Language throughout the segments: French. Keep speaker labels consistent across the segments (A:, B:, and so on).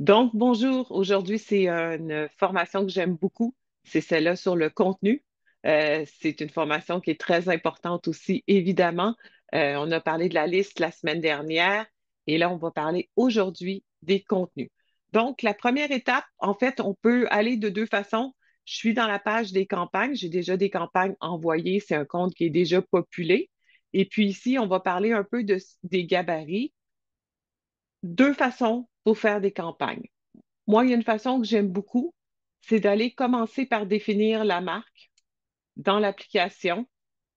A: Donc, bonjour. Aujourd'hui, c'est une formation que j'aime beaucoup. C'est celle-là sur le contenu. C'est une formation qui est très importante aussi, évidemment. On a parlé de la liste la semaine dernière et là, on va parler aujourd'hui des contenus. Donc, la première étape, en fait, on peut aller de deux façons. Je suis dans la page des campagnes. J'ai déjà des campagnes envoyées. C'est un compte qui est déjà populé. Et puis ici, on va parler un peu des gabarits. Deux façons pour faire des campagnes. Moi, il y a une façon que j'aime beaucoup, c'est d'aller commencer par définir la marque dans l'application.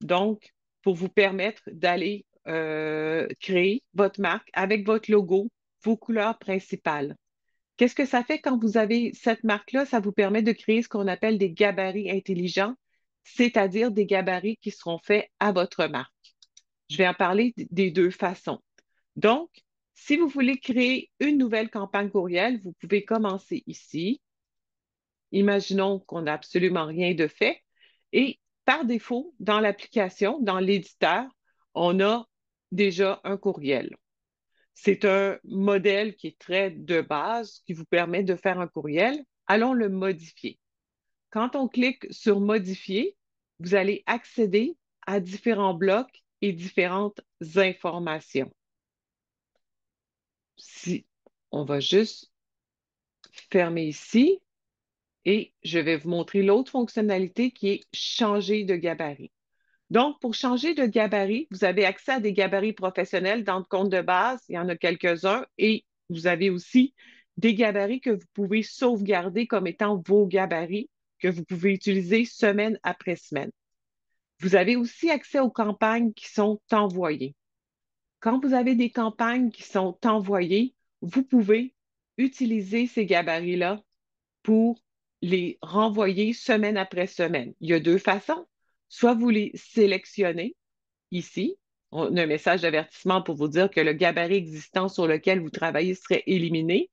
A: Donc, pour vous permettre d'aller créer votre marque avec votre logo, vos couleurs principales. Qu'est-ce que ça fait quand vous avez cette marque-là? Ça vous permet de créer ce qu'on appelle des gabarits intelligents, c'est-à-dire des gabarits qui seront faits à votre marque. Je vais en parler des deux façons. Donc, si vous voulez créer une nouvelle campagne courriel, vous pouvez commencer ici. Imaginons qu'on n'a absolument rien de fait. Et par défaut, dans l'application, dans l'éditeur, on a déjà un courriel. C'est un modèle qui est très de base, qui vous permet de faire un courriel. Allons le modifier. Quand on clique sur Modifier, vous allez accéder à différents blocs et différentes informations. Si on va juste fermer ici, et je vais vous montrer l'autre fonctionnalité qui est changer de gabarit. Donc, pour changer de gabarit, vous avez accès à des gabarits professionnels dans le compte de base. Il y en a quelques-uns et vous avez aussi des gabarits que vous pouvez sauvegarder comme étant vos gabarits que vous pouvez utiliser semaine après semaine. Vous avez aussi accès aux campagnes qui sont envoyées. Quand vous avez des campagnes qui sont envoyées, vous pouvez utiliser ces gabarits-là pour les renvoyer semaine après semaine. Il y a deux façons. Soit vous les sélectionnez ici, on a un message d'avertissement pour vous dire que le gabarit existant sur lequel vous travaillez serait éliminé,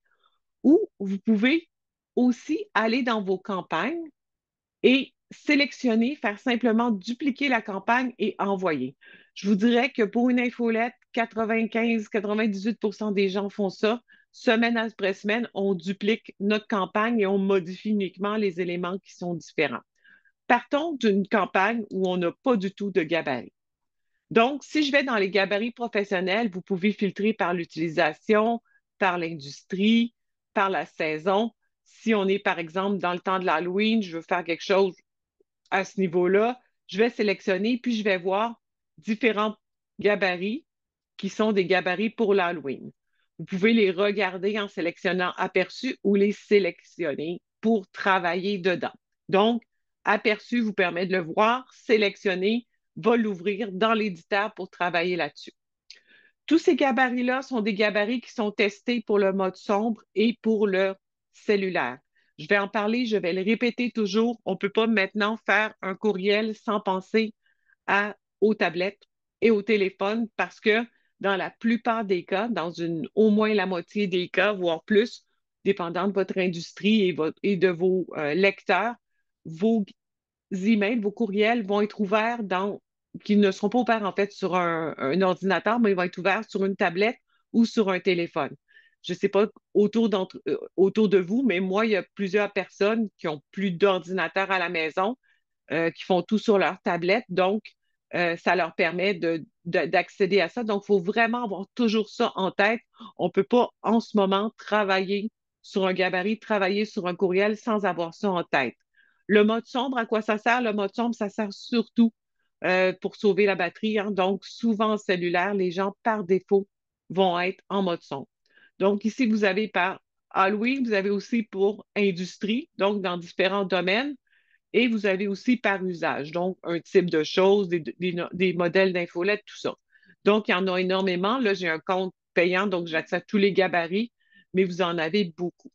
A: ou vous pouvez aussi aller dans vos campagnes et sélectionner, faire simplement dupliquer la campagne et envoyer. Je vous dirais que pour une infolette, 95-98% des gens font ça. Semaine après semaine, on duplique notre campagne et on modifie uniquement les éléments qui sont différents. Partons d'une campagne où on n'a pas du tout de gabarit. Donc, si je vais dans les gabarits professionnels, vous pouvez filtrer par l'utilisation, par l'industrie, par la saison. Si on est, par exemple, dans le temps de l'Halloween, je veux faire quelque chose à ce niveau-là, je vais sélectionner, puis je vais voir différents gabarits qui sont des gabarits pour l'Halloween. Vous pouvez les regarder en sélectionnant aperçu ou les sélectionner pour travailler dedans. Donc, aperçu vous permet de le voir, sélectionner va l'ouvrir dans l'éditeur pour travailler là-dessus. Tous ces gabarits-là sont des gabarits qui sont testés pour le mode sombre et pour le cellulaire. Je vais en parler, je vais le répéter toujours. On ne peut pas maintenant faire un courriel sans penser aux tablettes et au téléphone parce que dans la plupart des cas, au moins la moitié des cas, voire plus, dépendant de votre industrie et de vos lecteurs, vos emails, vos courriels vont être ouverts qui ne seront pas ouverts en fait sur un ordinateur, mais ils vont être ouverts sur une tablette ou sur un téléphone. Je ne sais pas autour de vous, mais moi, il y a plusieurs personnes qui ont plus d'ordinateur à la maison, qui font tout sur leur tablette. Donc, ça leur permet d'accéder à ça. Donc, il faut vraiment avoir toujours ça en tête. On ne peut pas en ce moment travailler sur un gabarit, travailler sur un courriel sans avoir ça en tête. Le mode sombre, à quoi ça sert? Le mode sombre, ça sert surtout pour sauver la batterie, hein. Donc, souvent en cellulaire, les gens, par défaut, vont être en mode sombre. Donc, ici, vous avez par Halloween, vous avez aussi pour industrie, donc dans différents domaines. Et vous avez aussi par usage, donc un type de choses, des modèles d'infolettes, tout ça. Donc, il y en a énormément. Là, j'ai un compte payant, donc j'accède à tous les gabarits, mais vous en avez beaucoup.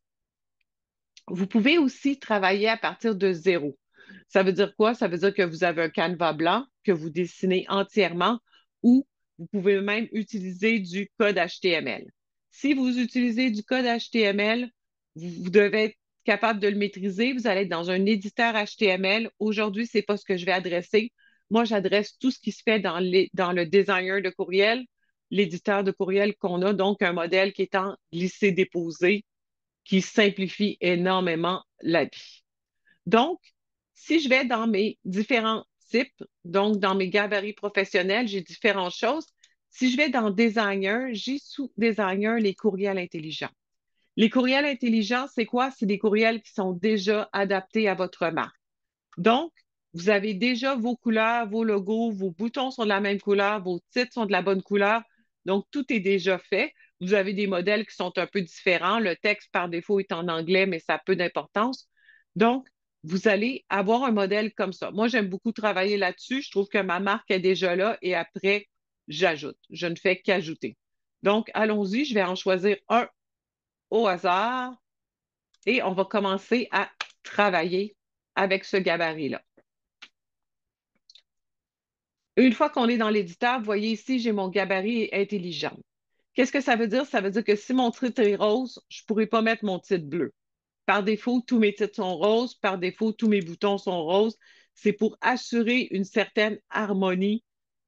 A: Vous pouvez aussi travailler à partir de zéro. Ça veut dire quoi? Ça veut dire que vous avez un canevas blanc que vous dessinez entièrement ou vous pouvez même utiliser du code HTML. Si vous utilisez du code HTML, vous devez être capable de le maîtriser. Vous allez être dans un éditeur HTML. Aujourd'hui, ce n'est pas ce que je vais adresser. Moi, j'adresse tout ce qui se fait dans le designer de courriel, l'éditeur de courriel qu'on a, donc un modèle qui est en glisser-déposer qui simplifie énormément la vie. Donc, si je vais dans mes différents types, donc dans mes gabarits professionnels, j'ai différentes choses. Si je vais dans Designer, j'ai sous Designer les courriels intelligents. Les courriels intelligents, c'est quoi? C'est des courriels qui sont déjà adaptés à votre marque. Donc, vous avez déjà vos couleurs, vos logos, vos boutons sont de la même couleur, vos titres sont de la bonne couleur. Donc, tout est déjà fait. Vous avez des modèles qui sont un peu différents. Le texte, par défaut, est en anglais, mais ça a peu d'importance. Donc, vous allez avoir un modèle comme ça. Moi, j'aime beaucoup travailler là-dessus. Je trouve que ma marque est déjà là et après, j'ajoute. Je ne fais qu'ajouter. Donc, allons-y. Je vais en choisir un au hasard et on va commencer à travailler avec ce gabarit-là. Une fois qu'on est dans l'éditeur, vous voyez ici, j'ai mon gabarit intelligent. Qu'est-ce que ça veut dire? Ça veut dire que si mon titre est rose, je ne pourrais pas mettre mon titre bleu. Par défaut, tous mes titres sont roses. Par défaut, tous mes boutons sont roses. C'est pour assurer une certaine harmonie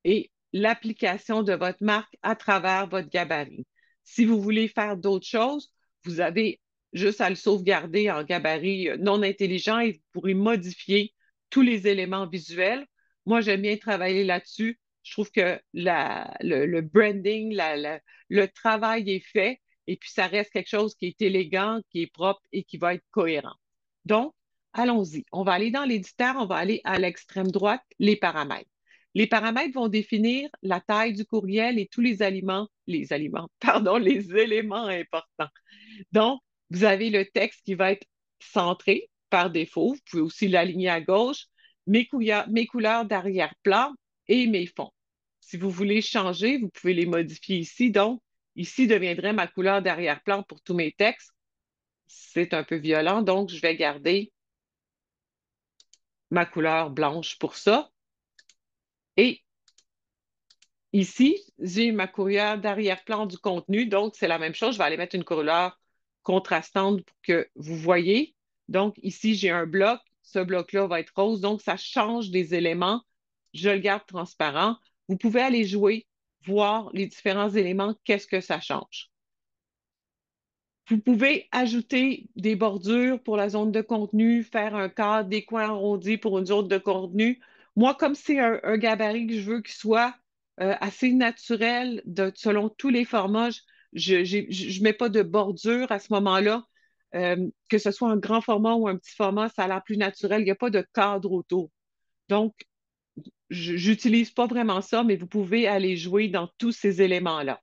A: et l'application de votre marque à travers votre gabarit. Si vous voulez faire d'autres choses, vous avez juste à le sauvegarder en gabarit non intelligent et vous pourrez modifier tous les éléments visuels. Moi, j'aime bien travailler là-dessus. Je trouve que le branding, le travail est fait et puis ça reste quelque chose qui est élégant, qui est propre et qui va être cohérent. Donc, allons-y. On va aller dans l'éditeur, on va aller à l'extrême droite, les paramètres. Les paramètres vont définir la taille du courriel et tous pardon, les éléments importants. Donc, vous avez le texte qui va être centré par défaut. Vous pouvez aussi l'aligner à gauche, mes couleurs d'arrière-plan et mes fonds. Si vous voulez changer, vous pouvez les modifier ici. Donc, ici deviendrait ma couleur d'arrière-plan pour tous mes textes. C'est un peu violent, donc je vais garder ma couleur blanche pour ça. Et ici, j'ai ma couleur d'arrière-plan du contenu, donc c'est la même chose. Je vais aller mettre une couleur contrastante pour que vous voyez. Donc ici, j'ai un bloc. Ce bloc-là va être rose, donc ça change des éléments. Je le garde transparent. Vous pouvez aller jouer, voir les différents éléments, qu'est-ce que ça change. Vous pouvez ajouter des bordures pour la zone de contenu, faire un cadre, des coins arrondis pour une zone de contenu. Moi, comme c'est un gabarit que je veux qu'il soit assez naturel selon tous les formats, je mets pas de bordure à ce moment-là. Que ce soit un grand format ou un petit format, ça a l'air plus naturel. Il n'y a pas de cadre autour. Donc, j'utilise pas vraiment ça, mais vous pouvez aller jouer dans tous ces éléments-là.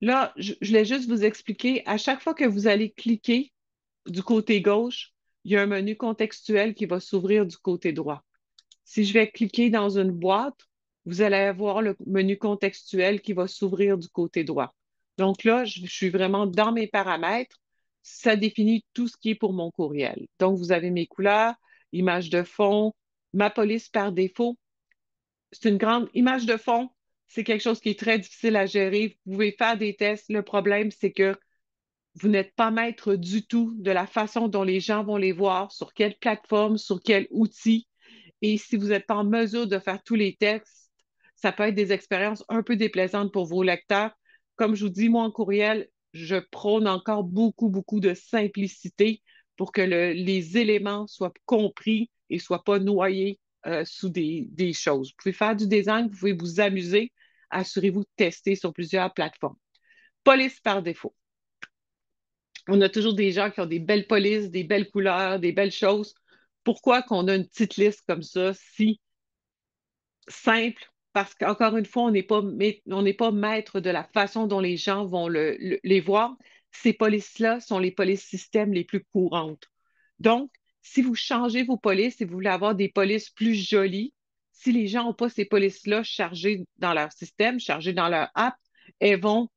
A: Là, je voulais juste vous expliquer, à chaque fois que vous allez cliquer du côté gauche, il y a un menu contextuel qui va s'ouvrir du côté droit. Si je vais cliquer dans une boîte, vous allez avoir le menu contextuel qui va s'ouvrir du côté droit. Donc là, je suis vraiment dans mes paramètres. Ça définit tout ce qui est pour mon courriel. Donc, vous avez mes couleurs, image de fond, ma police par défaut. C'est une grande image de fond. C'est quelque chose qui est très difficile à gérer. Vous pouvez faire des tests. Le problème, c'est que vous n'êtes pas maître du tout de la façon dont les gens vont les voir, sur quelle plateforme, sur quel outil. Et si vous n'êtes pas en mesure de faire tous les textes, ça peut être des expériences un peu déplaisantes pour vos lecteurs. Comme je vous dis, moi, en courriel, je prône encore beaucoup, beaucoup de simplicité pour que les éléments soient compris et ne soient pas noyés sous des choses. Vous pouvez faire du design, vous pouvez vous amuser. Assurez-vous de tester sur plusieurs plateformes. Police par défaut. On a toujours des gens qui ont des belles polices, des belles couleurs, des belles choses. Pourquoi qu'on a une petite liste comme ça, si simple? Parce qu'encore une fois, on n'est pas maître de la façon dont les gens vont les voir. Ces polices-là sont les polices système les plus courantes. Donc, si vous changez vos polices et vous voulez avoir des polices plus jolies, si les gens n'ont pas ces polices-là chargées dans leur système, chargées dans leur app, elles vont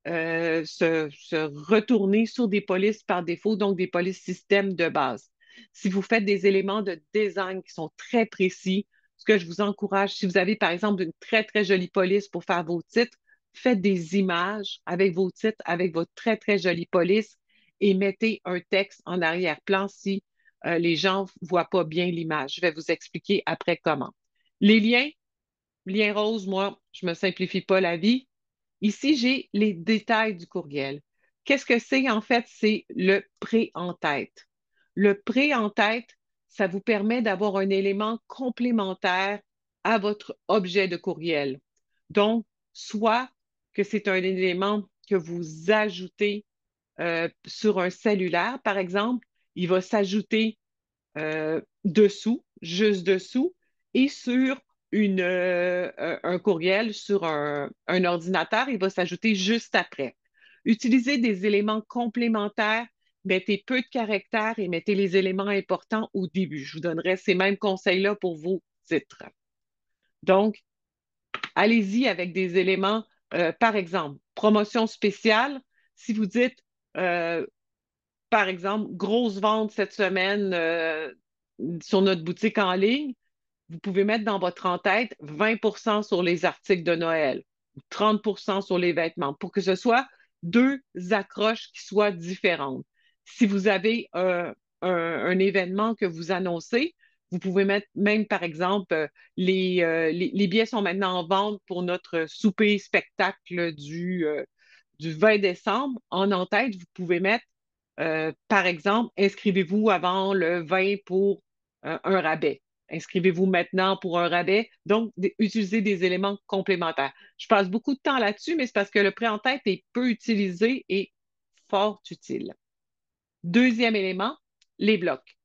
A: se retourner sur des polices par défaut, donc des polices système de base. Si vous faites des éléments de design qui sont très précis, ce que je vous encourage, si vous avez par exemple une très, très jolie police pour faire vos titres, faites des images avec vos titres, avec votre très, très jolie police et mettez un texte en arrière-plan si les gens ne voient pas bien l'image. Je vais vous expliquer après comment. Les liens, lien rose, moi, je ne me simplifie pas la vie. Ici, j'ai les détails du courriel. Qu'est-ce que c'est en fait? C'est le pré-en-tête. Le pré-en-tête, ça vous permet d'avoir un élément complémentaire à votre objet de courriel. Donc, soit que c'est un élément que vous ajoutez sur un cellulaire, par exemple, il va s'ajouter dessous, juste dessous, et sur un courriel, sur un ordinateur, il va s'ajouter juste après. Utilisez des éléments complémentaires, mettez peu de caractères et mettez les éléments importants au début. Je vous donnerai ces mêmes conseils-là pour vos titres. Donc, allez-y avec des éléments, par exemple, promotion spéciale. Si vous dites, euh, par exemple, grosse vente cette semaine sur notre boutique en ligne, vous pouvez mettre dans votre en-tête 20 sur les articles de Noël, 30 sur les vêtements, pour que ce soit deux accroches qui soient différentes. Si vous avez un événement que vous annoncez, vous pouvez mettre même, par exemple, les billets sont maintenant en vente pour notre souper spectacle du 20 décembre. En tête, vous pouvez mettre par exemple, inscrivez-vous avant le 20 pour un rabais. Inscrivez-vous maintenant pour un rabais. Donc, utilisez des éléments complémentaires. Je passe beaucoup de temps là-dessus, mais c'est parce que le prêt en tête est peu utilisé et fort utile. Deuxième élément, les blocs.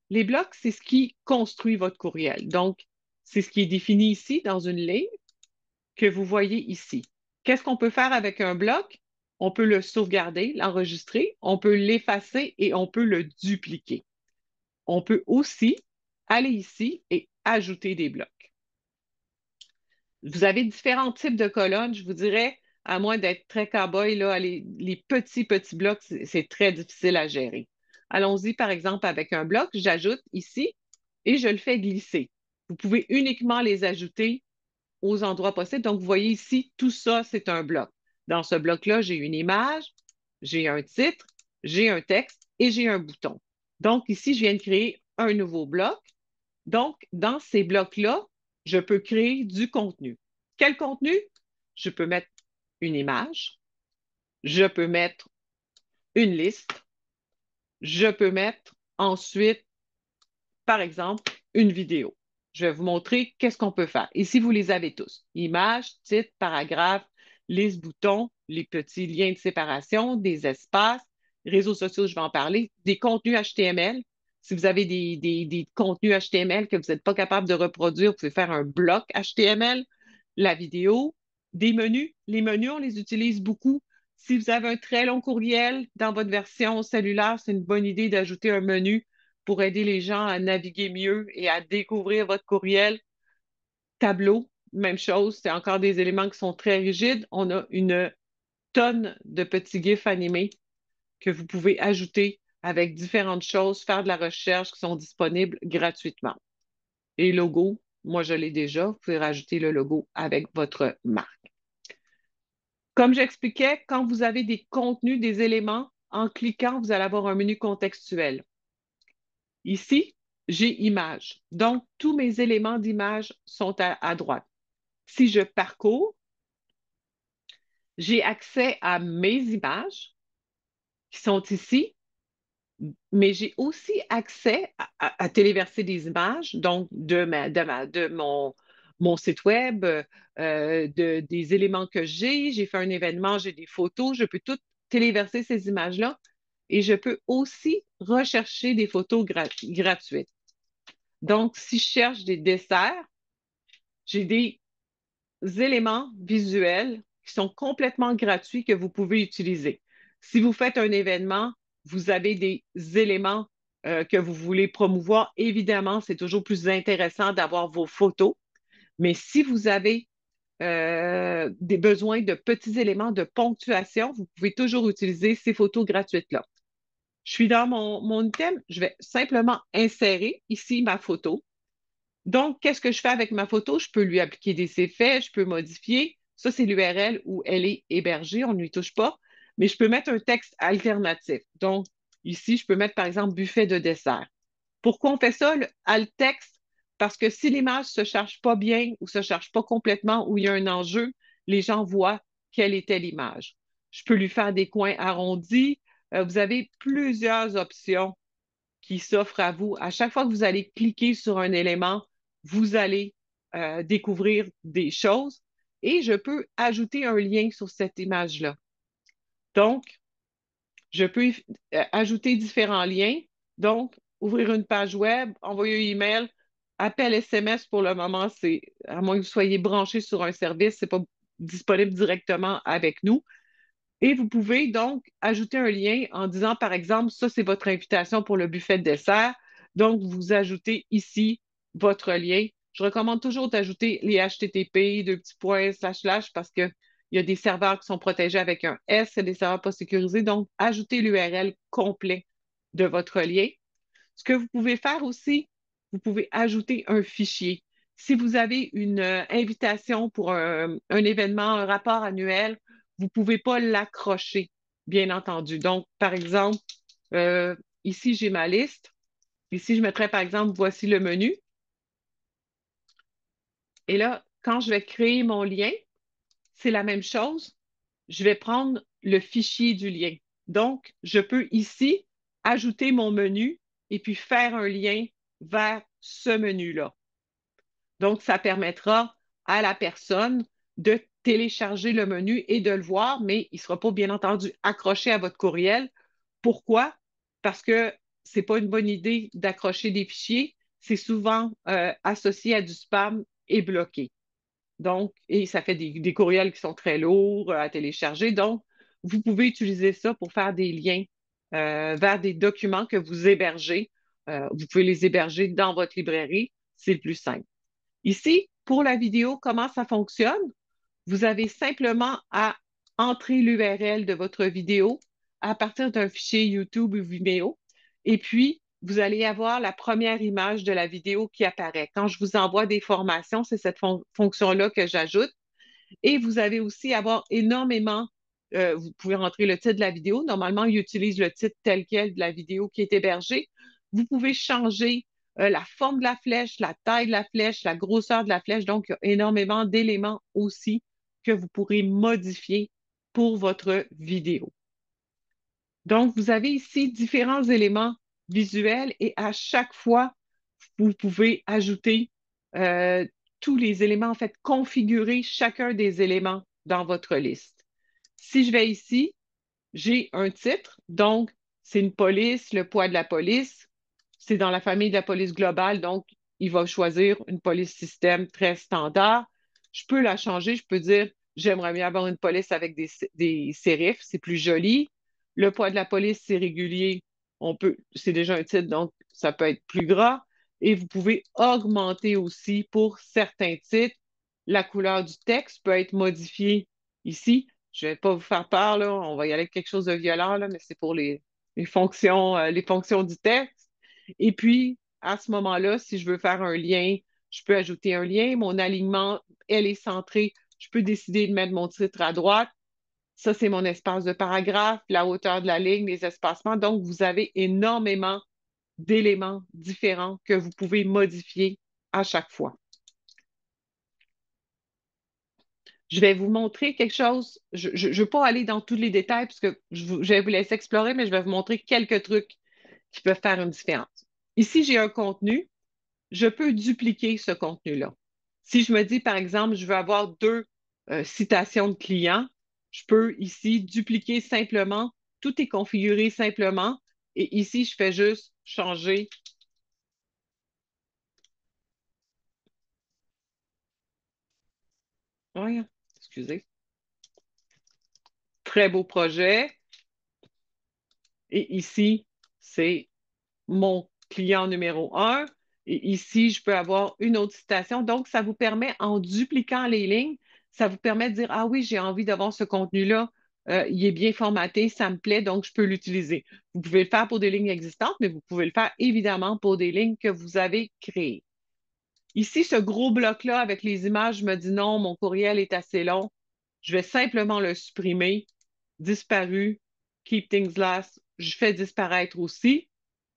A: Les blocs, c'est ce qui construit votre courriel. Donc, c'est ce qui est défini ici dans une ligne que vous voyez ici. Qu'est-ce qu'on peut faire avec un bloc? On peut le sauvegarder, l'enregistrer, on peut l'effacer et on peut le dupliquer. On peut aussi aller ici et ajouter des blocs. Vous avez différents types de colonnes. Je vous dirais, à moins d'être très cow-boy, là, les petits blocs, c'est très difficile à gérer. Allons-y, par exemple, avec un bloc. J'ajoute ici et je le fais glisser. Vous pouvez uniquement les ajouter aux endroits possibles. Donc, vous voyez ici, tout ça, c'est un bloc. Dans ce bloc-là, j'ai une image, j'ai un titre, j'ai un texte et j'ai un bouton. Donc, ici, je viens de créer un nouveau bloc. Donc, dans ces blocs-là, je peux créer du contenu. Quel contenu? Je peux mettre une image, je peux mettre une liste, je peux mettre ensuite, par exemple, une vidéo. Je vais vous montrer qu'est-ce qu'on peut faire. Ici, vous les avez tous. Images, titre, paragraphe, liste, bouton, les petits liens de séparation, des espaces, réseaux sociaux, je vais en parler, des contenus HTML. Si vous avez des contenus HTML que vous n'êtes pas capable de reproduire, vous pouvez faire un bloc HTML, la vidéo, des menus. Les menus, on les utilise beaucoup. Si vous avez un très long courriel dans votre version cellulaire, c'est une bonne idée d'ajouter un menu pour aider les gens à naviguer mieux et à découvrir votre courriel. Tableau, même chose, c'est encore des éléments qui sont très rigides. On a une tonne de petits GIFs animés que vous pouvez ajouter avec différentes choses, faire de la recherche qui sont disponibles gratuitement. Et logo, moi je l'ai déjà, vous pouvez rajouter le logo avec votre marque. Comme j'expliquais, quand vous avez des contenus, des éléments, en cliquant, vous allez avoir un menu contextuel. Ici, j'ai image. Donc, tous mes éléments d'image sont à droite. Si je parcours, j'ai accès à mes images qui sont ici, mais j'ai aussi accès à téléverser des images, donc de mon site web, des éléments que j'ai fait un événement, j'ai des photos, je peux tout téléverser ces images-là et je peux aussi rechercher des photos gratuites. Donc, si je cherche des desserts, j'ai des éléments visuels qui sont complètement gratuits que vous pouvez utiliser. Si vous faites un événement, vous avez des éléments que vous voulez promouvoir. Évidemment, c'est toujours plus intéressant d'avoir vos photos, mais si vous avez des besoins de petits éléments de ponctuation, vous pouvez toujours utiliser ces photos gratuites-là. Je suis dans mon item, je vais simplement insérer ici ma photo. Donc, qu'est-ce que je fais avec ma photo? Je peux lui appliquer des effets, je peux modifier. Ça, c'est l'URL où elle est hébergée, on ne lui touche pas. Mais je peux mettre un texte alternatif. Donc, ici, je peux mettre, par exemple, buffet de dessert. Pourquoi on fait ça, le alt texte? Parce que si l'image ne se charge pas bien ou ne se charge pas complètement, ou il y a un enjeu, les gens voient quelle était l'image. Je peux lui faire des coins arrondis. Vous avez plusieurs options qui s'offrent à vous. À chaque fois que vous allez cliquer sur un élément, vous allez découvrir des choses et je peux ajouter un lien sur cette image-là. Donc, je peux ajouter différents liens. Donc, ouvrir une page web, envoyer un email, appel SMS pour le moment, c'est à moins que vous soyez branché sur un service, c'est pas disponible directement avec nous. Et vous pouvez donc ajouter un lien en disant, par exemple, ça, c'est votre invitation pour le buffet de dessert. Donc, vous ajoutez ici votre lien. Je recommande toujours d'ajouter les HTTP, deux petits points, slash, parce qu'il y a des serveurs qui sont protégés avec un S et des serveurs pas sécurisés. Donc, ajoutez l'URL complet de votre lien. Ce que vous pouvez faire aussi, vous pouvez ajouter un fichier. Si vous avez une invitation pour un événement, un rapport annuel, vous ne pouvez pas l'accrocher, bien entendu. Donc, par exemple, euh, ici, j'ai ma liste. Ici, je mettrais, par exemple, voici le menu. Et là, quand je vais créer mon lien, c'est la même chose. Je vais prendre le fichier du lien. Donc, je peux ici ajouter mon menu et puis faire un lien vers ce menu-là. Donc, ça permettra à la personne de télécharger le menu et de le voir, mais il ne sera pas, bien entendu, accroché à votre courriel. Pourquoi? Parce que ce n'est pas une bonne idée d'accrocher des fichiers. C'est souvent associé à du spam et bloqué. Donc, et ça fait des courriels qui sont très lourds à télécharger. Donc, vous pouvez utiliser ça pour faire des liens vers des documents que vous hébergez. Vous pouvez les héberger dans votre librairie. C'est le plus simple. Ici, pour la vidéo, comment ça fonctionne? Vous avez simplement à entrer l'URL de votre vidéo à partir d'un fichier YouTube ou Vimeo. Et puis, vous allez avoir la première image de la vidéo qui apparaît. Quand je vous envoie des formations, c'est cette fonction-là que j'ajoute. Et vous allez aussi avoir énormément, vous pouvez rentrer le titre de la vidéo. Normalement, il utilise le titre tel quel de la vidéo qui est hébergée. Vous pouvez changer la forme de la flèche, la taille de la flèche, la grosseur de la flèche. Donc, il y a énormément d'éléments aussi que vous pourrez modifier pour votre vidéo. Donc, vous avez ici différents éléments visuels et à chaque fois, vous pouvez ajouter euh, tous les éléments, en fait, configurer chacun des éléments dans votre liste. Si je vais ici, j'ai un titre, donc c'est une police, le poids de la police, c'est dans la famille de la police globale, donc il va choisir une police système très standard. Je peux la changer, je peux dire j'aimerais bien avoir une police avec des sérifs, c'est plus joli. Le poids de la police, c'est régulier, c'est déjà un titre, donc ça peut être plus gras. Et vous pouvez augmenter aussi pour certains titres. La couleur du texte peut être modifiée ici. Je ne vais pas vous faire peur, là. On va y aller avec quelque chose de violent, là, mais c'est pour les fonctions du texte. Et puis, à ce moment-là, si je veux faire un lien, je peux ajouter un lien. Mon alignement, elle est centrée. Je peux décider de mettre mon titre à droite. Ça, c'est mon espace de paragraphe, la hauteur de la ligne, les espacements. Donc, vous avez énormément d'éléments différents que vous pouvez modifier à chaque fois. Je vais vous montrer quelque chose. Je ne veux pas aller dans tous les détails parce que je vais vous laisser explorer, mais je vais vous montrer quelques trucs qui peuvent faire une différence. Ici, j'ai un contenu. Je peux dupliquer ce contenu-là. Si je me dis, par exemple, je veux avoir deux citations de clients, je peux ici dupliquer simplement. Tout est configuré simplement. Et ici, je fais juste changer. Oui, excusez. Très beau projet. Et ici, c'est mon client numéro un. Et ici, je peux avoir une autre citation. Donc, ça vous permet, en dupliquant les lignes, ça vous permet de dire, ah oui, j'ai envie d'avoir ce contenu-là. Il est bien formaté, ça me plaît, donc je peux l'utiliser. Vous pouvez le faire pour des lignes existantes, mais vous pouvez le faire évidemment pour des lignes que vous avez créées. Ici, ce gros bloc-là avec les images, je me dis non, mon courriel est assez long. Je vais simplement le supprimer. Disparu. Keep things last. Je fais disparaître aussi.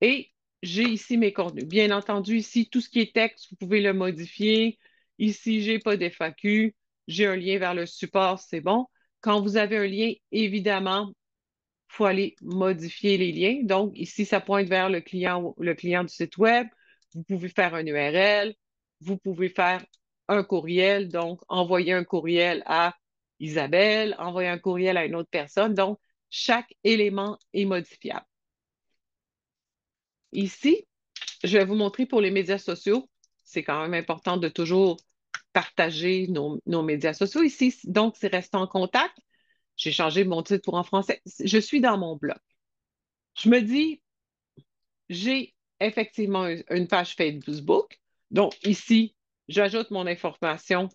A: Et j'ai ici mes contenus. Bien entendu, ici, tout ce qui est texte, vous pouvez le modifier. Ici, j'ai pas d'FAQ. J'ai un lien vers le support, c'est bon. quand vous avez un lien, évidemment, il faut aller modifier les liens. Donc, ici, ça pointe vers le client du site web. Vous pouvez faire un URL. Vous pouvez faire un courriel. Donc, envoyer un courriel à Isabelle, envoyer un courriel à une autre personne. Donc, chaque élément est modifiable. Ici, je vais vous montrer pour les médias sociaux. C'est quand même important de toujours partager nos médias sociaux. Ici, donc, c'est rester en contact. J'ai changé mon titre pour en français. Je suis dans mon blog. Je me dis, j'ai effectivement une page Facebook. Donc, ici, j'ajoute mon information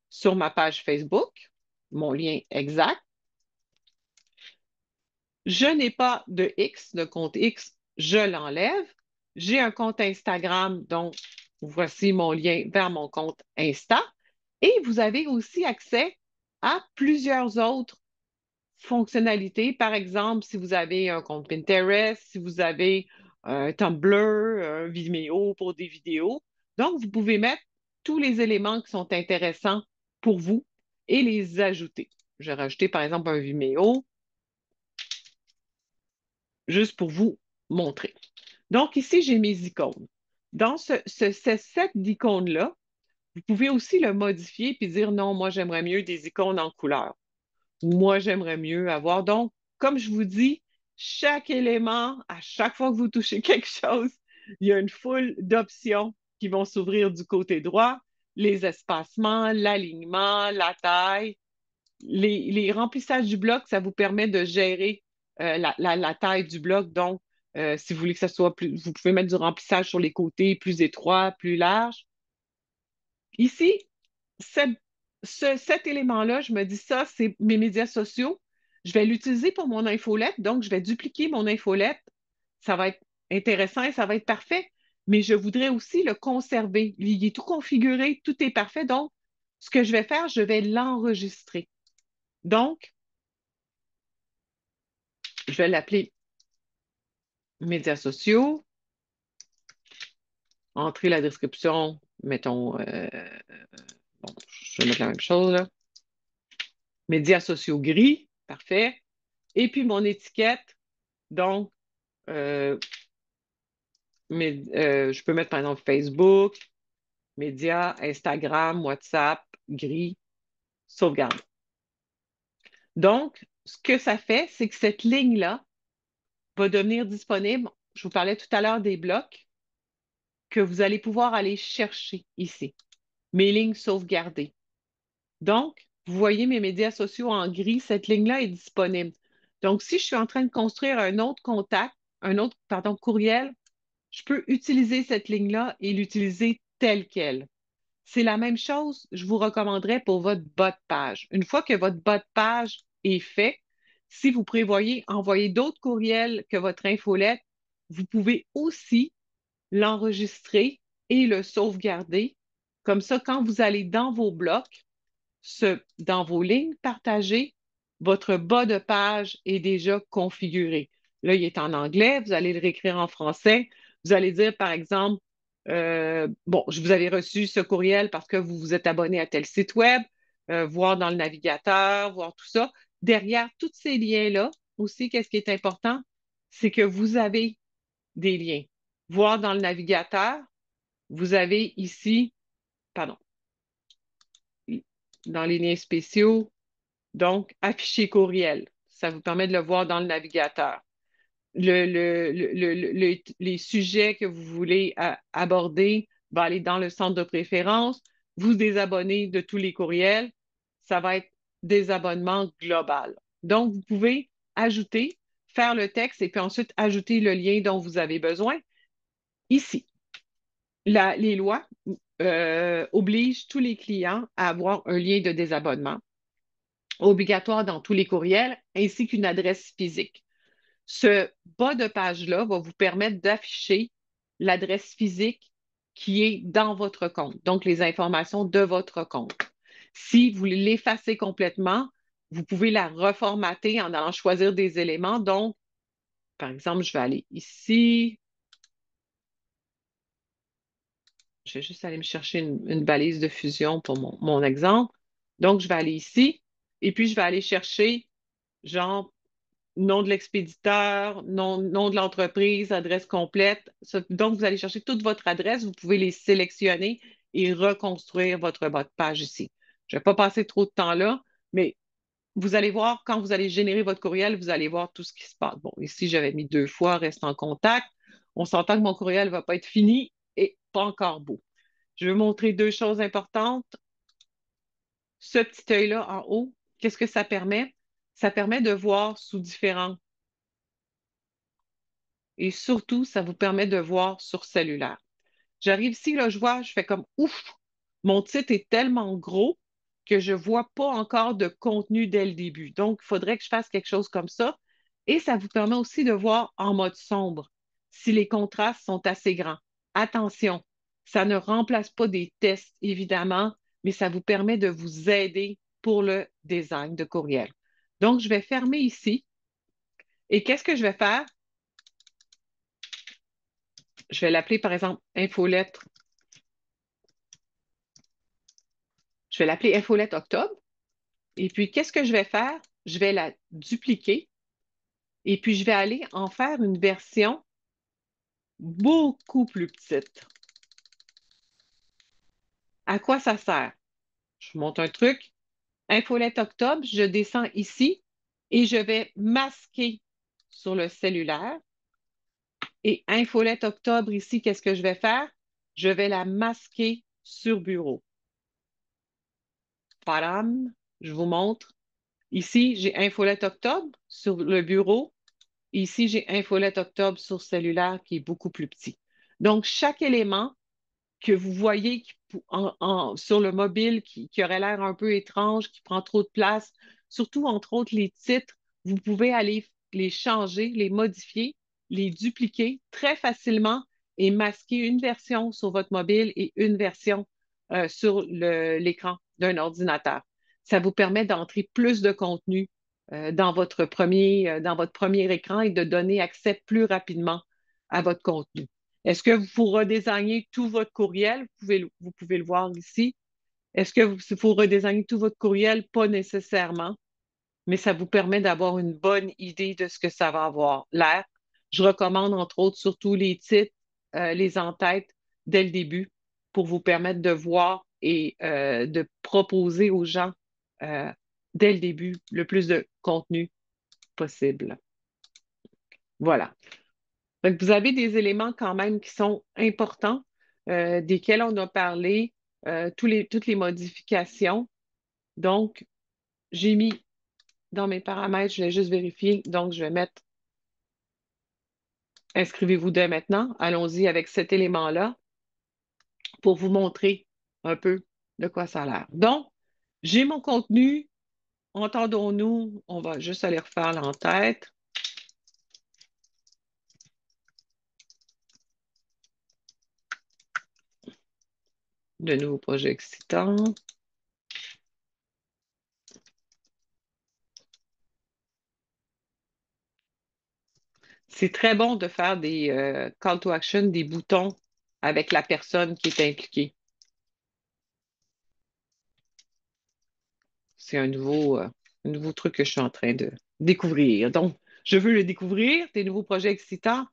A: sur ma page Facebook, mon lien exact. Je n'ai pas de X, de compte X, je l'enlève. J'ai un compte Instagram, donc voici mon lien vers mon compte Insta. Et vous avez aussi accès à plusieurs autres fonctionnalités. Par exemple, si vous avez un compte Pinterest, si vous avez un Tumblr, un Vimeo pour des vidéos. Donc, vous pouvez mettre tous les éléments qui sont intéressants pour vous et les ajouter. Je vais rajouter, par exemple, un Vimeo juste pour vous montrer. Donc, ici, j'ai mes icônes. Dans ce set d'icônes-là, vous pouvez aussi le modifier puis dire non, moi, j'aimerais mieux des icônes en couleur. Moi, j'aimerais mieux avoir. Donc, comme je vous dis, chaque élément, à chaque fois que vous touchez quelque chose, il y a une foule d'options qui vont s'ouvrir du côté droit, les espacements, l'alignement, la taille, les remplissages du bloc, ça vous permet de gérer la taille du bloc. Donc, si vous voulez que ça soit plus, vous pouvez mettre du remplissage sur les côtés plus étroit, plus large. Ici, cette- cet élément-là, je me dis ça, c'est mes médias sociaux. Je vais l'utiliser pour mon infolette, donc je vais dupliquer mon infolette. Ça va être intéressant et ça va être parfait, mais je voudrais aussi le conserver. Il est tout configuré, tout est parfait. Donc, ce que je vais faire, je vais l'enregistrer. Donc, je vais l'appeler médias sociaux, entrer la description, mettons, bon, je vais mettre la même chose, là. Médias sociaux gris, parfait. Et puis mon étiquette, donc, euh, je peux mettre par exemple Facebook, médias, Instagram, WhatsApp, gris, sauvegarde. Donc, ce que ça fait, c'est que cette ligne-là va devenir disponible. Je vous parlais tout à l'heure des blocs que vous allez pouvoir aller chercher ici. Mes lignes sauvegardées. Donc, vous voyez mes médias sociaux en gris, cette ligne-là est disponible. Donc, si je suis en train de construire un autre contact, un autre, pardon, courriel, je peux utiliser cette ligne-là et l'utiliser telle qu'elle. C'est la même chose, je vous recommanderais pour votre bas de page. Une fois que votre bas de page est fait, si vous prévoyez envoyer d'autres courriels que votre infolette, vous pouvez aussi l'enregistrer et le sauvegarder. Comme ça, quand vous allez dans vos blocs, dans vos lignes partagées, votre bas de page est déjà configuré. Là, il est en anglais, vous allez le réécrire en français. Vous allez dire, par exemple, bon, je vous avais reçu ce courriel parce que vous vous êtes abonné à tel site web, voir dans le navigateur, voir tout ça. Derrière tous ces liens-là, aussi, qu'est-ce qui est important? C'est que vous avez des liens. Voir dans le navigateur, vous avez ici, pardon, dans les liens spéciaux, donc afficher courriel. Ça vous permet de le voir dans le navigateur. Les sujets que vous voulez aborder vont aller dans le centre de préférence. Vous désabonnez de tous les courriels. Ça va être désabonnement global. Donc, vous pouvez ajouter, faire le texte et puis ensuite ajouter le lien dont vous avez besoin. Ici, les lois obligent tous les clients à avoir un lien de désabonnement obligatoire dans tous les courriels ainsi qu'une adresse physique. Ce bas de page-là va vous permettre d'afficher l'adresse physique qui est dans votre compte, donc les informations de votre compte. Si vous l'effacez complètement, vous pouvez la reformater en allant choisir des éléments. Donc, par exemple, je vais aller ici. Je vais juste aller me chercher une balise de fusion pour mon exemple. Donc, je vais aller ici. Et puis, je vais aller chercher, genre, nom de l'expéditeur, nom de l'entreprise, adresse complète. Donc, vous allez chercher toute votre adresse, vous pouvez les sélectionner et reconstruire votre bas de page ici. Je ne vais pas passer trop de temps là, mais vous allez voir, quand vous allez générer votre courriel, vous allez voir tout ce qui se passe. Bon, ici, j'avais mis 2 fois, reste en contact. On s'entend que mon courriel ne va pas être fini et pas encore beau. Je veux montrer 2 choses importantes. Ce petit œil-là en haut, qu'est-ce que ça permet? Ça permet de voir sous différents. Et surtout, ça vous permet de voir sur cellulaire. J'arrive ici, là, je vois, je fais comme ouf, mon titre est tellement gros que je ne vois pas encore de contenu dès le début. Donc, il faudrait que je fasse quelque chose comme ça. Et ça vous permet aussi de voir en mode sombre si les contrastes sont assez grands. Attention, ça ne remplace pas des tests, évidemment, mais ça vous permet de vous aider pour le design de courriel. Donc, je vais fermer ici. Et qu'est-ce que je vais faire? Je vais l'appeler, par exemple, infolettre. Je vais l'appeler infolette octobre. Et puis, qu'est-ce que je vais faire? Je vais la dupliquer et puis je vais aller en faire une version beaucoup plus petite. À quoi ça sert? Je vous montre un truc. Infolette octobre, je descends ici et je vais masquer sur le cellulaire. Et infolette octobre ici, qu'est-ce que je vais faire? Je vais la masquer sur bureau. Padam, je vous montre. Ici, j'ai infolette octobre sur le bureau. Ici, j'ai infolette octobre sur cellulaire qui est beaucoup plus petit. Donc, chaque élément que vous voyez sur le mobile qui aurait l'air un peu étrange, qui prend trop de place, surtout entre autres les titres, vous pouvez aller les changer, les modifier, les dupliquer très facilement et masquer une version sur votre mobile et une version sur l'écran d'un ordinateur. Ça vous permet d'entrer plus de contenu dans votre premier écran et de donner accès plus rapidement à votre contenu. Est-ce que vous redésignez tout votre courriel? Vous pouvez le voir ici. Est-ce que vous redésignez tout votre courriel? Pas nécessairement, mais ça vous permet d'avoir une bonne idée de ce que ça va avoir l'air. Je recommande, entre autres, surtout les titres, les en-têtes dès le début pour vous permettre de voir et de proposer aux gens euh, dès le début le plus de contenu possible. Voilà. Donc, vous avez des éléments quand même qui sont importants, desquels on a parlé, toutes les modifications. Donc, j'ai mis dans mes paramètres, je vais juste vérifier. Donc, je vais mettre inscrivez-vous dès maintenant. Allons-y avec cet élément-là pour vous montrer un peu de quoi ça a l'air. Donc, j'ai mon contenu. Entendons-nous, on va juste aller refaire l'entête. De nouveaux projets excitants. C'est très bon de faire des call to action, des boutons avec la personne qui est impliquée. C'est un nouveau truc que je suis en train de découvrir. Donc, je veux le découvrir, des nouveaux projets excitants.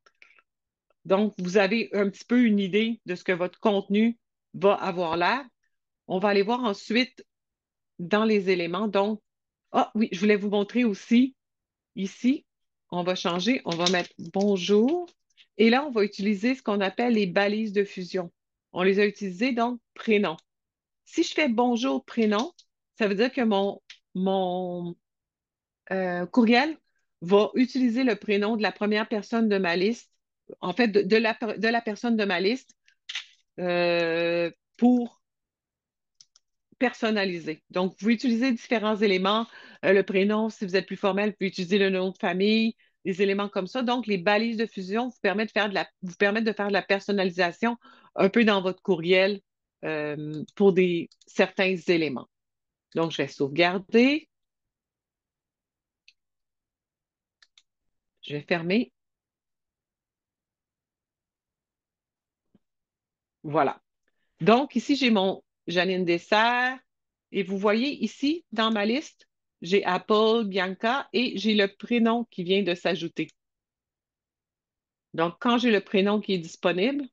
A: Donc, vous avez un petit peu une idée de ce que votre contenu va avoir l'air. On va aller voir ensuite dans les éléments. Donc, ah oui, je voulais vous montrer aussi ici, on va changer, on va mettre bonjour. Et là, on va utiliser ce qu'on appelle les balises de fusion. On les a utilisées, donc, prénom. Si je fais bonjour prénom, ça veut dire que mon courriel va utiliser le prénom de la première personne de ma liste, en fait, de la personne de ma liste pour personnaliser. Donc, vous utilisez différents éléments. Le prénom, si vous êtes plus formel, vous pouvez utiliser le nom de famille, des éléments comme ça. Donc, les balises de fusion vous permettent de faire de la personnalisation un peu dans votre courriel pour certains éléments. Donc, je vais sauvegarder. Je vais fermer. Voilà. Donc, ici, j'ai mon Janine Dessert. Et vous voyez ici, dans ma liste, j'ai Apple, Bianca et j'ai le prénom qui vient de s'ajouter. Donc, quand j'ai le prénom qui est disponible,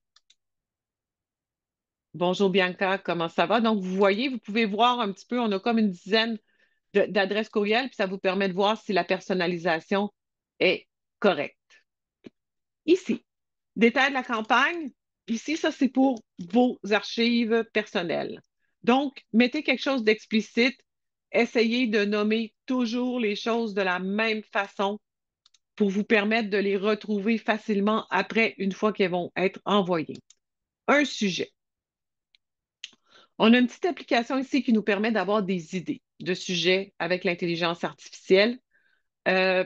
A: bonjour Bianca, comment ça va? Donc, vous voyez, vous pouvez voir un petit peu, on a comme une dizaine d'adresses courriel, puis ça vous permet de voir si la personnalisation est correcte. Ici, détail de la campagne. Ici, ça, c'est pour vos archives personnelles. Donc, mettez quelque chose d'explicite. Essayez de nommer toujours les choses de la même façon pour vous permettre de les retrouver facilement après, une fois qu'elles vont être envoyées. Un sujet. On a une petite application ici qui nous permet d'avoir des idées de sujets avec l'intelligence artificielle. Euh,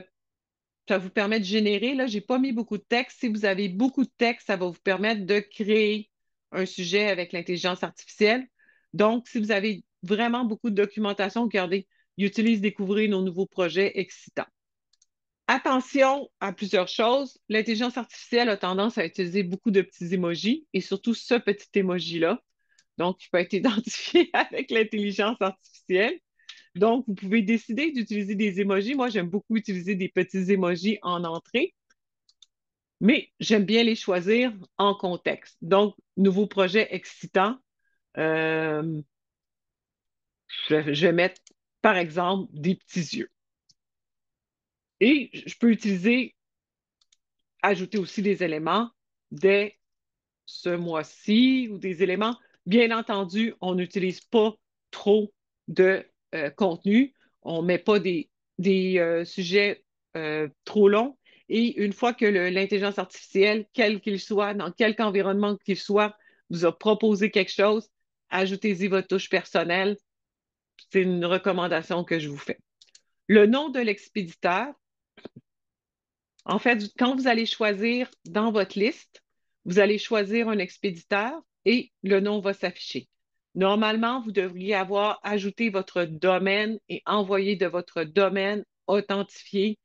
A: Ça vous permet de générer. Là, je n'ai pas mis beaucoup de texte. Si vous avez beaucoup de texte, ça va vous permettre de créer un sujet avec l'intelligence artificielle. Donc, si vous avez vraiment beaucoup de documentation, regardez, il utilise Découvrir nos nouveaux projets excitants. Attention à plusieurs choses. L'intelligence artificielle a tendance à utiliser beaucoup de petits emojis et surtout ce petit emoji-là. Donc, il peut être identifié avec l'intelligence artificielle. Donc, vous pouvez décider d'utiliser des emojis. Moi, j'aime beaucoup utiliser des petits emojis en entrée, mais j'aime bien les choisir en contexte. Donc, nouveau projet excitant. Euh, je vais mettre, par exemple, des petits yeux. Et je peux utiliser, ajouter aussi des éléments dès ce mois-ci ou des éléments. Bien entendu, on n'utilise pas trop de contenu. On ne met pas des sujets trop longs. Et une fois que l'intelligence artificielle, quel qu'il soit, dans quelque environnement qu'il soit, vous a proposé quelque chose, ajoutez-y votre touche personnelle. C'est une recommandation que je vous fais. Le nom de l'expéditeur, en fait, quand vous allez choisir dans votre liste, vous allez choisir un expéditeur et le nom va s'afficher. Normalement, vous devriez avoir ajouté votre domaine et envoyé de votre domaine authentifié.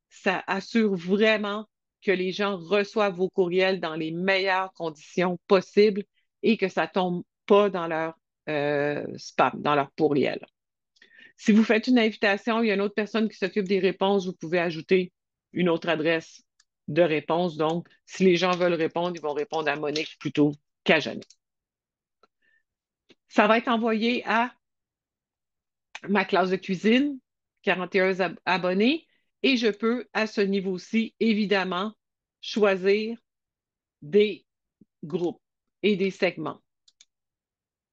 A: Ça assure vraiment que les gens reçoivent vos courriels dans les meilleures conditions possibles et que ça ne tombe pas dans leur spam, dans leur courriel. Si vous faites une invitation, il y a une autre personne qui s'occupe des réponses, vous pouvez ajouter une autre adresse de réponse. Donc, si les gens veulent répondre, ils vont répondre à Monique plutôt qu'à Jeanne. Ça va être envoyé à ma classe de cuisine, 41 abonnés, et je peux, à ce niveau-ci, évidemment, choisir des groupes et des segments.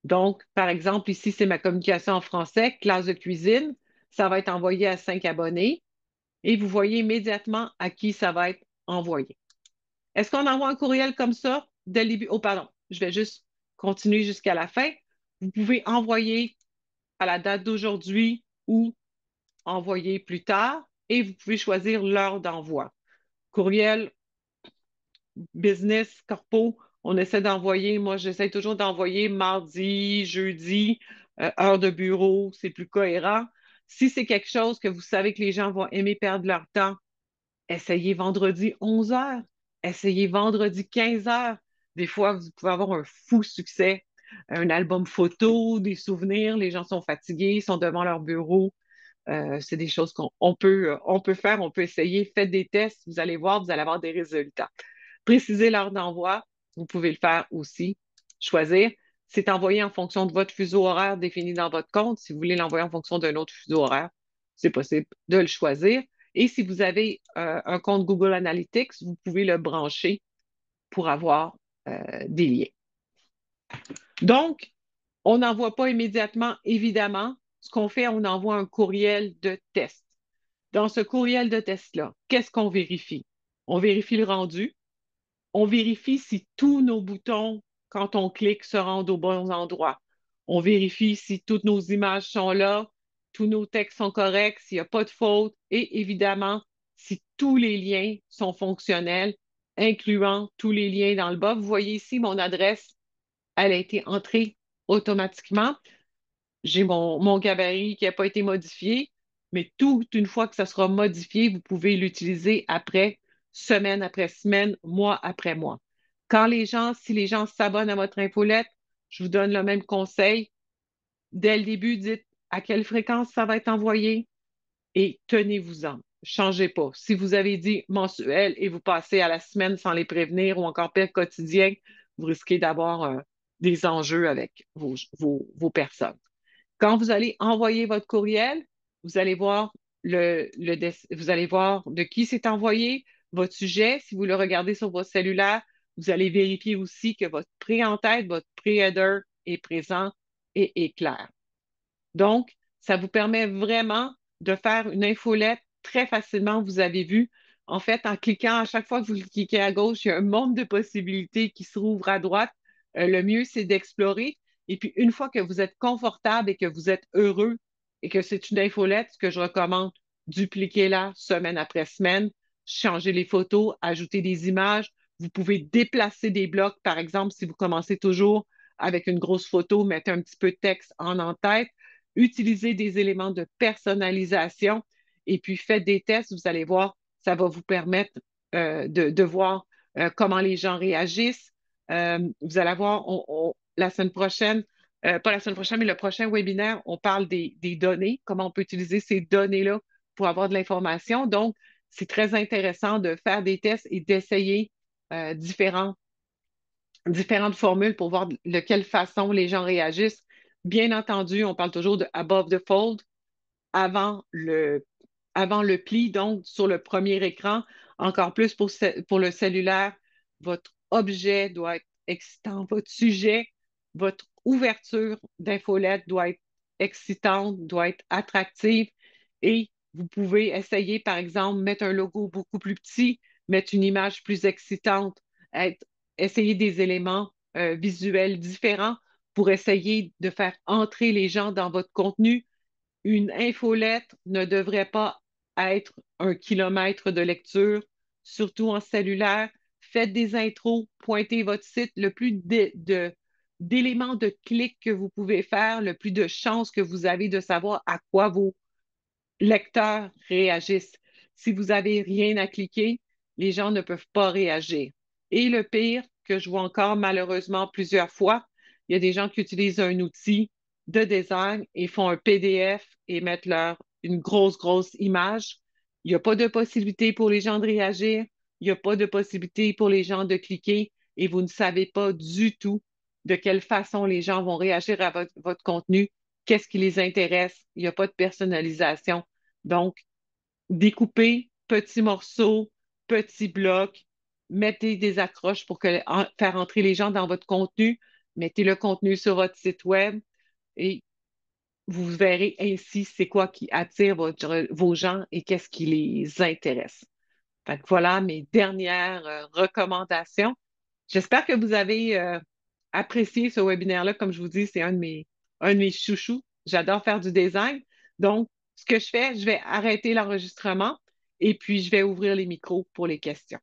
A: Donc, par exemple, ici, c'est ma communication en français, classe de cuisine. Ça va être envoyé à 5 abonnés. Et vous voyez immédiatement à qui ça va être envoyé. Est-ce qu'on envoie un courriel comme ça dès le début? Oh, pardon, je vais juste continuer jusqu'à la fin. Vous pouvez envoyer à la date d'aujourd'hui ou envoyer plus tard et vous pouvez choisir l'heure d'envoi. Courriel, business, corpo, on essaie d'envoyer, moi j'essaie toujours d'envoyer mardi, jeudi, heure de bureau, c'est plus cohérent. Si c'est quelque chose que vous savez que les gens vont aimer perdre leur temps, essayez vendredi 11 heures. Essayez vendredi 15 heures. Des fois, vous pouvez avoir un fou succès. Un album photo, des souvenirs, les gens sont fatigués, ils sont devant leur bureau. C'est des choses on peut faire, on peut essayer. Faites des tests, vous allez voir, vous allez avoir des résultats. Précisez l'heure d'envoi, vous pouvez le faire aussi. Choisir. C'est envoyé en fonction de votre fuseau horaire défini dans votre compte. Si vous voulez l'envoyer en fonction d'un autre fuseau horaire, c'est possible de le choisir. Et si vous avez un compte Google Analytics, vous pouvez le brancher pour avoir des liens. Donc, on n'envoie pas immédiatement, évidemment. Ce qu'on fait, on envoie un courriel de test. Dans ce courriel de test-là, qu'est-ce qu'on vérifie? On vérifie le rendu. On vérifie si tous nos boutons, quand on clique, se rendent aux bons endroits. On vérifie si toutes nos images sont là, tous nos textes sont corrects, s'il n'y a pas de faute et évidemment, si tous les liens sont fonctionnels, incluant tous les liens dans le bas. Vous voyez ici mon adresse, elle a été entrée automatiquement. J'ai mon gabarit qui n'a pas été modifié, mais tout, une fois que ça sera modifié, vous pouvez l'utiliser semaine après semaine, mois après mois. Si les gens s'abonnent à votre infolette, je vous donne le même conseil. Dès le début, dites à quelle fréquence ça va être envoyé, et tenez-vous-en. Changez pas. Si vous avez dit mensuel et vous passez à la semaine sans les prévenir ou encore pire quotidien, vous risquez d'avoir des enjeux avec vos personnes. Quand vous allez envoyer votre courriel, vous allez voir vous allez voir de qui c'est envoyé, votre sujet. Si vous le regardez sur votre cellulaire, vous allez vérifier aussi que votre pré-en-tête, votre pré-header est présent et est clair. Donc, ça vous permet vraiment de faire une infolette très facilement. Vous avez vu, en fait, en cliquant, à chaque fois que vous cliquez à gauche, il y a un monde de possibilités qui s'ouvre à droite. Le mieux, c'est d'explorer. Et puis, une fois que vous êtes confortable et que vous êtes heureux et que c'est une infolette, ce que je recommande, dupliquez-la semaine après semaine, changer les photos, ajouter des images. Vous pouvez déplacer des blocs, par exemple, si vous commencez toujours avec une grosse photo, mettez un petit peu de texte en tête, utilisez des éléments de personnalisation et puis faites des tests. Vous allez voir, ça va vous permettre de voir comment les gens réagissent. Vous allez voir, la semaine prochaine, pas la semaine prochaine, mais le prochain webinaire, on parle des données, comment on peut utiliser ces données-là pour avoir de l'information. Donc, c'est très intéressant de faire des tests et d'essayer différentes formules pour voir de quelle façon les gens réagissent. Bien entendu, on parle toujours de above the fold, avant le, avant le pli, donc sur le premier écran. Encore plus pour le cellulaire, votre objet doit être excitant, votre sujet, votre ouverture d'infolette doit être excitante, doit être attractive et vous pouvez essayer, par exemple, mettre un logo beaucoup plus petit, mettre une image plus excitante, être, essayer des éléments visuels différents pour essayer de faire entrer les gens dans votre contenu. Une infolette ne devrait pas être un kilomètre de lecture, surtout en cellulaire. Faites des intros, pointez votre site, le plus d'éléments de clics que vous pouvez faire, le plus de chances que vous avez de savoir à quoi vos lecteurs réagissent. Si vous n'avez rien à cliquer, les gens ne peuvent pas réagir. Et le pire, que je vois encore malheureusement plusieurs fois, il y a des gens qui utilisent un outil de design et font un PDF et mettent une grosse image. Il n'y a pas de possibilité pour les gens de réagir. Il n'y a pas de possibilité pour les gens de cliquer et vous ne savez pas du tout de quelle façon les gens vont réagir à votre contenu, qu'est-ce qui les intéresse. Il n'y a pas de personnalisation. Donc, découpez petits morceaux, petits blocs, mettez des accroches pour faire entrer les gens dans votre contenu, mettez le contenu sur votre site web et vous verrez ainsi c'est quoi qui attire vos gens et qu'est-ce qui les intéresse. Fait que voilà mes dernières recommandations. J'espère que vous avez apprécié ce webinaire-là. Comme je vous dis, c'est un de mes chouchous. J'adore faire du design. Donc, ce que je fais, je vais arrêter l'enregistrement et puis je vais ouvrir les micros pour les questions.